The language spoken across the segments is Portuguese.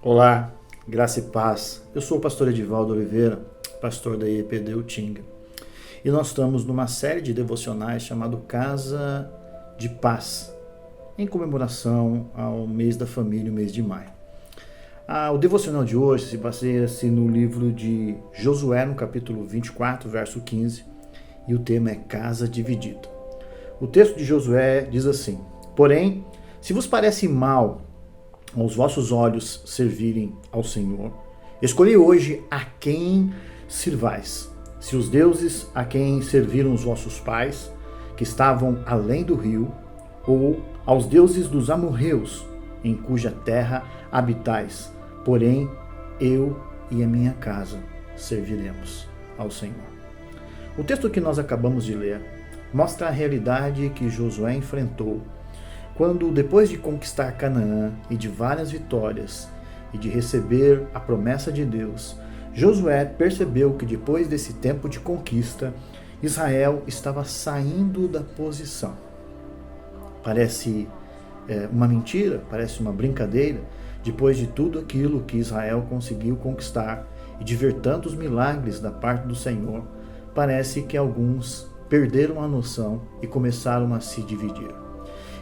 Olá, graça e paz. Eu sou o pastor Edivaldo Oliveira, pastor da IEPD Utinga. E nós estamos numa série de devocionais chamado Casa de Paz, em comemoração ao mês da família, o mês de maio. O devocional de hoje se baseia-se no livro de Josué, no capítulo 24, verso 15, e o tema é Casa Dividida. O texto de Josué diz assim: Porém, se vos parece mal aos vossos olhos servirem ao Senhor, escolhi hoje a quem sirvais. Se os deuses a quem serviram os vossos pais, que estavam além do rio, ou aos deuses dos amorreus, em cuja terra habitais. Porém, eu e a minha casa serviremos ao Senhor. O texto que nós acabamos de ler mostra a realidade que Josué enfrentou quando, depois de conquistar Canaã e de várias vitórias e de receber a promessa de Deus, Josué percebeu que depois desse tempo de conquista, Israel estava saindo da posição. Parece uma mentira, parece uma brincadeira, depois de tudo aquilo que Israel conseguiu conquistar e de ver tantos milagres da parte do Senhor, parece que alguns perderam a noção e começaram a se dividir.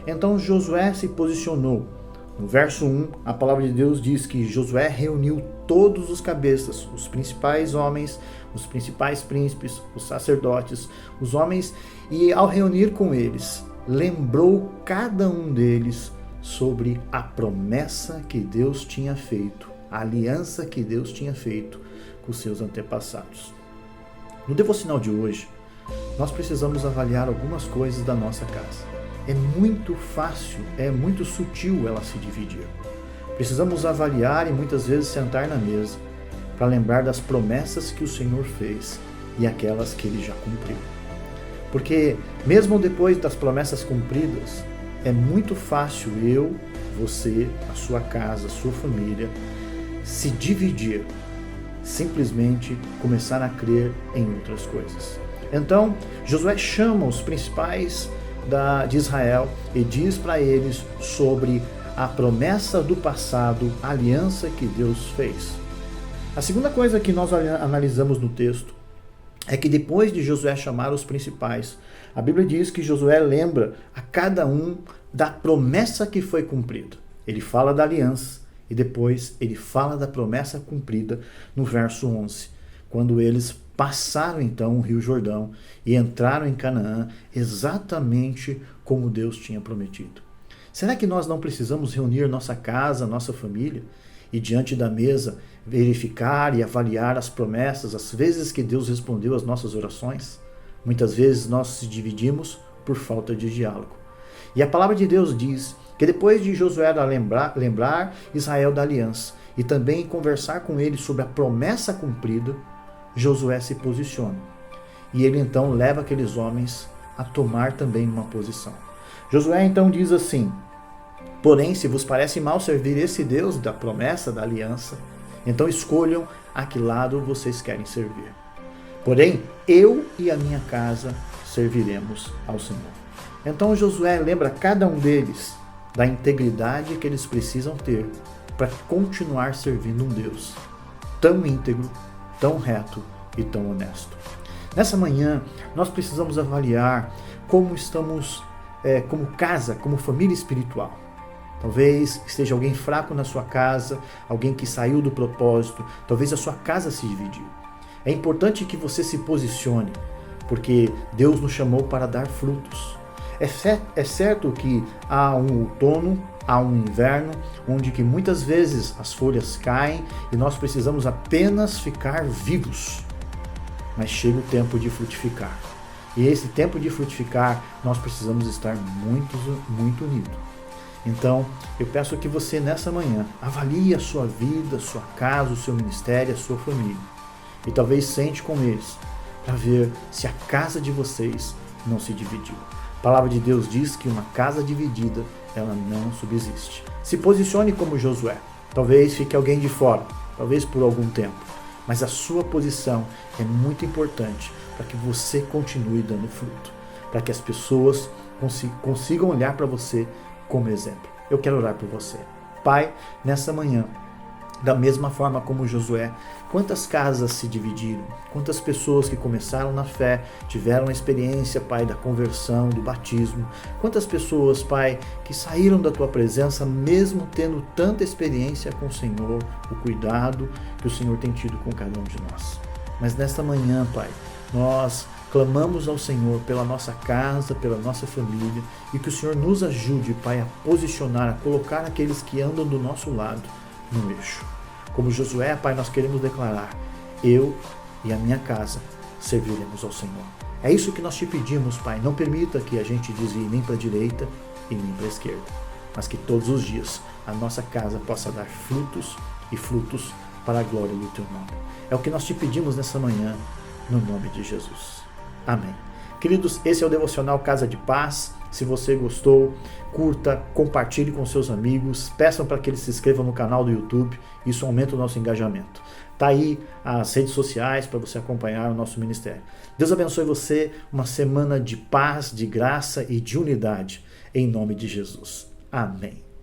Então Josué se posicionou. No verso 1, a palavra de Deus diz que Josué reuniu todos os cabeças, os principais homens, os principais príncipes, os sacerdotes, os homens, e ao reunir com eles, lembrou cada um deles sobre a promessa que Deus tinha feito, a aliança que Deus tinha feito com seus antepassados. No devocional de hoje, nós precisamos avaliar algumas coisas da nossa casa. É muito fácil, é muito sutil ela se dividir. Precisamos avaliar e muitas vezes sentar na mesa para lembrar das promessas que o Senhor fez e aquelas que Ele já cumpriu. Porque mesmo depois das promessas cumpridas, é muito fácil eu, você, a sua casa, a sua família, se dividir, simplesmente começar a crer em outras coisas. Então, Josué chama os principais de Israel e diz para eles sobre a promessa do passado, a aliança que Deus fez. A segunda coisa que nós analisamos no texto é que depois de Josué chamar os principais, a Bíblia diz que Josué lembra a cada um da promessa que foi cumprida. Ele fala da aliança e depois ele fala da promessa cumprida no verso 11, quando eles passaram então o Rio Jordão e entraram em Canaã exatamente como Deus tinha prometido. Será que nós não precisamos reunir nossa casa, nossa família e diante da mesa verificar e avaliar as promessas, as vezes que Deus respondeu às nossas orações? Muitas vezes nós se dividimos por falta de diálogo. E a palavra de Deus diz que depois de Josué lembrar Israel da aliança e também conversar com ele sobre a promessa cumprida, Josué se posiciona. E ele então leva aqueles homens a tomar também uma posição. Josué então diz assim: Porém, se vos parece mal servir esse Deus da promessa, da aliança, então escolham a que lado vocês querem servir. Porém, eu e a minha casa serviremos ao Senhor. Então Josué lembra cada um deles da integridade que eles precisam ter para continuar servindo um Deus tão íntegro, tão reto e tão honesto. Nessa manhã, nós precisamos avaliar como estamos como casa, como família espiritual. Talvez esteja alguém fraco na sua casa, alguém que saiu do propósito, talvez a sua casa se dividiu. É importante que você se posicione, porque Deus nos chamou para dar frutos. É certo que há um outono, há um inverno, onde que muitas vezes as folhas caem e nós precisamos apenas ficar vivos. Mas chega o tempo de frutificar. E esse tempo de frutificar, nós precisamos estar muito unidos. Então, eu peço que você nessa manhã avalie a sua vida, a sua casa, o seu ministério, a sua família. E talvez sente com eles para ver se a casa de vocês não se dividiu. A palavra de Deus diz que uma casa dividida, ela não subsiste. Se posicione como Josué. Talvez fique alguém de fora, talvez por algum tempo. Mas a sua posição é muito importante para que você continue dando fruto. Para que as pessoas consigam olhar para você como exemplo. Eu quero orar por você. Pai, nessa manhã, Da mesma forma como Josué, quantas casas se dividiram, quantas pessoas que começaram na fé, tiveram a experiência, Pai, da conversão, do batismo, quantas pessoas, Pai, que saíram da Tua presença mesmo tendo tanta experiência com o Senhor, o cuidado que o Senhor tem tido com cada um de nós. Mas nesta manhã, Pai, nós clamamos ao Senhor pela nossa casa, pela nossa família, e que o Senhor nos ajude, Pai, a posicionar, a colocar aqueles que andam do nosso lado no eixo. Como Josué, Pai, nós queremos declarar: eu e a minha casa serviremos ao Senhor. É isso que nós te pedimos, Pai. Não permita que a gente desvie nem para a direita e nem para a esquerda, mas que todos os dias a nossa casa possa dar frutos e frutos para a glória do Teu nome. É o que nós te pedimos nessa manhã, no nome de Jesus. Amém. Queridos, esse é o Devocional Casa de Paz. Se você gostou, curta, compartilhe com seus amigos, peçam para que eles se inscrevam no canal do YouTube, isso aumenta o nosso engajamento. Tá aí as redes sociais para você acompanhar o nosso ministério. Deus abençoe você, uma semana de paz, de graça e de unidade, em nome de Jesus. Amém.